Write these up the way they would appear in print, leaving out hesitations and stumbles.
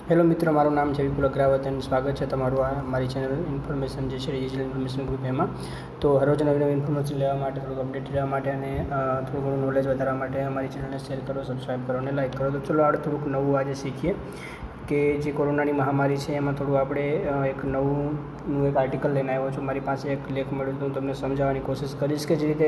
Hello મિત્રો, મારું નામ છે વિપુલ અગ્રાવત અને સ્વાગત છે તમારું આ મારી ચેનલ ઇન્ફોર્મેશન જે છે ડિજિટલ ઇન્ફોર્મેશન ગ્રુપ એમાં. તો હરરોજ નવી નવી ઇન્ફોર્મેશન લેવા માટે, થોડુંક અપડેટ લેવા માટે અને થોડું ઘણું નોલેજ વધારવા માટે અમારી ચેનલને શેર કરો, સબસ્ક્રાઈબ કરો અને લાઇક કરો. તો ચલો આપણે થોડુંક નવું આજે શીખીએ કે જે કોરોનાની મહામારી છે એમાં થોડું આપણે એક નવું એક આર્ટિકલ લઈને આવ્યો છું. મારી પાસે એક લેખ મળ્યો તો હું તમને સમજાવવાની કોશિશ કરીશ કે જે રીતે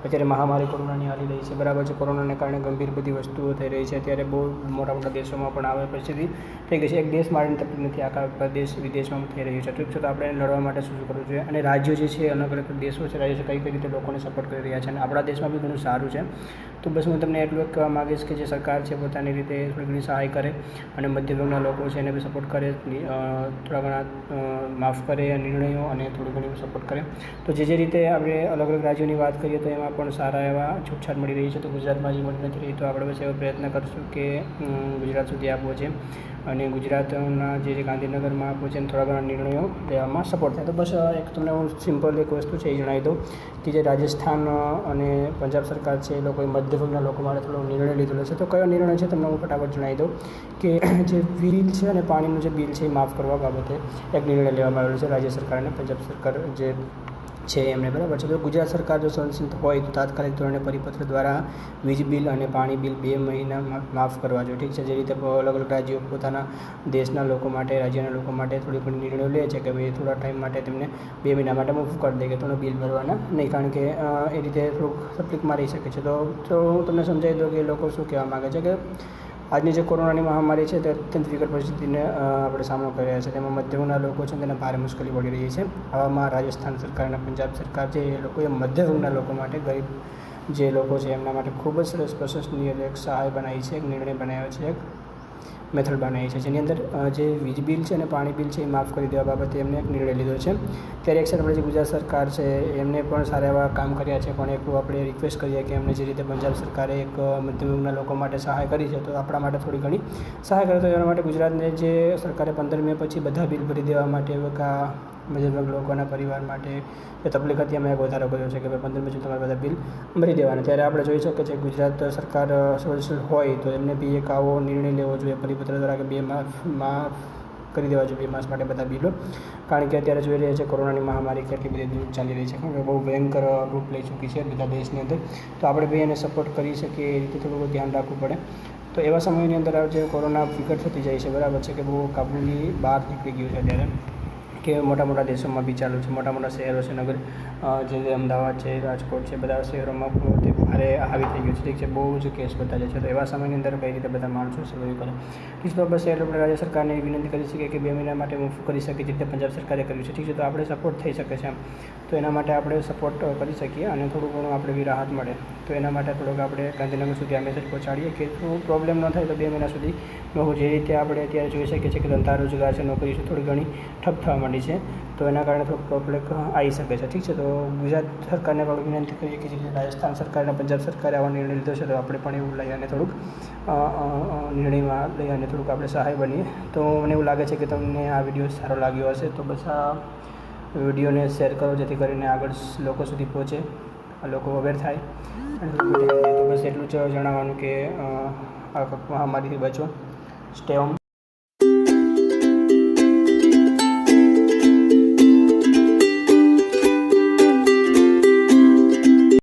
અત્યારે મહામારી કોરોનાની હાલી રહી છે, બરાબર છે. કોરોનાને કારણે ગંભીર બધી વસ્તુઓ થઈ રહી છે. અત્યારે બહુ મોટા મોટા દેશોમાં પણ આવે પરિસ્થિતિ થઈ ગઈ છે. એક દેશ માટેની તકલીફ નથી, આખા દેશ વિદેશમાં થઈ રહ્યું છે. ઠીક છે, તો આપણે લડવા માટે શું કરવું જોઈએ અને રાજ્યો જે છે, અલગ અલગ દેશો છે, રાજ્યો છે, કઈ રીતે લોકોને સપોર્ટ કરી રહ્યા છે અને આપણા દેશમાં બી ઘણું સારું છે. તો બસ હું તમને એટલું કહેવા માગીશ કે જે સરકાર છે પોતાની રીતે થોડી ઘણી સહાય કરે અને મધ્યમ વર્ગના લોકો છે એને બી સપોર્ટ કરે, થોડા ઘણા માફ કરે નિર્ણયો અને થોડી ઘણી સપોર્ટ કરે. તો જે રીતે આપણે અલગ અલગ રાજ્યોની વાત કરીએ તો એમાં પણ સારા એવા છૂટછાટ મળી રહી છે. તો ગુજરાતમાં જે મળી નથી રહી, તો આપણે બસ એવો પ્રયત્ન કરીશું કે ગુજરાત સુધી આપવો છે અને ગુજરાતના જે ગાંધીનગરમાં આપવો છે અને થોડા ઘણા નિર્ણયો લેવામાં સપોર્ટ થાય. તો બસ એક તમને હું સિમ્પલ એક વસ્તુ છે એ જણાવી દઉં કે જે રાજસ્થાન અને પંજાબ સરકાર છે એ લોકોએ મધ્ય વર્ગના લોકો માટે થોડો નિર્ણય લીધેલો છે. તો કયો નિર્ણય છે તમને હું ફટાફટ જણાવી દઉં કે જે બિલ છે અને પાણીનું જે બિલ છે એ માફ કરવા બાબતે એક નિર્ણય લેવામાં આવેલો છે રાજ્ય સરકાર અને પંજાબ સરકાર જે છે એમને, બરાબર છે. તો ગુજરાત સરકાર જો સંસિદ્ધ હોય તો તાત્કાલિક ધોરણે પરિપત્ર દ્વારા વીજ બિલ અને પાણી બિલ 2 મહિના માફ કરવા જોઈએ. ઠીક છે, જે રીતે અલગ અલગ રાજ્યો પોતાના દેશના લોકો માટે, રાજ્યના લોકો માટે થોડી ઘણી નિર્ણયો લે છે કે ભાઈ થોડા ટાઈમ માટે તેમને 2 મહિના માટે માફ કરી દે કે થોડું બિલ ભરવાના નહીં, કારણ કે એ રીતે થોડુંક તકલીફમાં રહી શકે છે. તો હું તમને સમજાવી દઉં કે એ લોકો શું કહેવા માગે છે કે આજની જે કોરોનાની મહામારી છે તે અત્યંત વિકટ પરિસ્થિતિને આપણે સામનો કરી રહ્યા છે. તેમાં મધ્યમના લોકો છે તેને ભારે મુશ્કેલી પડી રહી છે. આવામાં રાજસ્થાન સરકાર અને પંજાબ સરકાર છે એ લોકોએ મધ્યમના લોકો માટે, ગરીબ જે લોકો છે એમના માટે ખૂબ જ સરસ પ્રશંસનીય એક સહાય બનાવી છે, એક નિર્ણય બનાવ્યો છે, એક મેથડ બનાવી છે, જેની અંદર જે વીજ બિલ છે અને પાણી બિલ છે એ માફ કરી દેવા બાબતે એમને એક નિર્ણય લીધો છે. ત્યારે એક સાઈડ આપણે જે ગુજરાત સરકાર છે એમને પણ સારા એવા કામ કર્યા છે, પણ એટલું આપણે રિક્વેસ્ટ કરીએ કે એમને જે રીતે પંજાબ સરકારે એક મધ્યમ વર્ગના લોકો માટે સહાય કરી છે તો આપણા માટે થોડી ઘણી સહાય કરે. તો એના માટે ગુજરાતને જે સરકારે 15 મે પછી બધા બિલ ભરી દેવા માટે મધ્યમ વર્ગ લોકોના પરિવાર માટે જે તકલીફ હતી એમાં એક વધારો કર્યો છે કે ભાઈ 15 મે સુધી તમારે બધા બિલ ભરી દેવાના. ત્યારે આપણે જોઈ શકીએ છીએ ગુજરાત સરકાર સંવેદનશીલ હોય તો એમને બી એક આવો નિર્ણય લેવો જોઈએ પરિપત્ર દ્વારા કે 2 માફ કરી દેવા જોઈએ 2 માસ માટે બધા બિલો, કારણ કે અત્યારે જોઈ રહ્યા છે કોરોનાની મહામારી કેટલી બધી દૂર ચાલી રહી છે, કારણ કે બહુ ભયંકર રૂપ લઈ ચૂકી છે બધા દેશની અંદર. તો આપણે બી એને સપોર્ટ કરી શકીએ એ રીતે થોડું ધ્યાન રાખવું પડે. તો એવા સમયની અંદર જે કોરોના વિકટ થતી જાય છે, બરાબર છે, કે બહુ કાબૂની બહાર નીકળી ગયું છે અત્યારે, કે મોટા મોટા દેશોમાં બી ચાલુ છે, મોટા મોટા શહેરો છે, નગર જે અમદાવાદ છે, રાજકોટ છે, બધા શહેરોમાં તે ભારે હાવી થઈ ગયું છે. ઠીક છે, બહુ જ કેસ બધા છે. તો એવા સમયની અંદર કઈ રીતે બધા માણસો સર્વાઈવ કરે. ઠીક છે, તો બસ એટલે આપણે રાજ્ય સરકારને વિનંતી કરી શકીએ કે 2 મહિના માટે માફ કરી શકીએ, જે રીતે પંજાબ સરકારે કર્યું છે. ઠીક છે, તો આપણે સપોર્ટ થઈ શકે છે એમ. તો એના માટે આપણે સપોર્ટ કરી શકીએ અને થોડું ઘણું આપણે બી રાહત મળે. તો એના માટે થોડુંક આપણે ગાંધીનગર સુધી આ મેસેજ પહોંચાડીએ કે શું પ્રોબ્લેમ ન થાય તો 2 મહિના સુધી જે રીતે આપણે અત્યારે જોઈ શકીએ છીએ કે ધંધા રોજગાર છે, નોકરી છે, થોડી ઘણી ઠપ થવા માંડી છે. તો એના કારણે થોડુંક પ્રોબ્લેમ આવી શકે છે. ઠીક છે, તો ગુજરાત સરકારને પણ વિનંતી કરીએ કે જે રાજસ્થાન સરકાર અને પંજાબ સરકારે આવો નિર્ણય લીધો છે તો આપણે પણ એવું લઈ અને થોડુંક નિર્ણયમાં લઈ અને થોડુંક આપણે સહાય બનીએ. તો મને એવું લાગે છે કે તમને આ વિડીયો સારો લાગ્યો હશે. તો બસ આ વિડીયોને શેર કરો જેથી કરીને આગળ લોકો સુધી પહોંચે, લોકો અવેર થાય અને તો બસ એટલું જ જણાવવાનું કે આ મહામારીથી બચો. Stay home.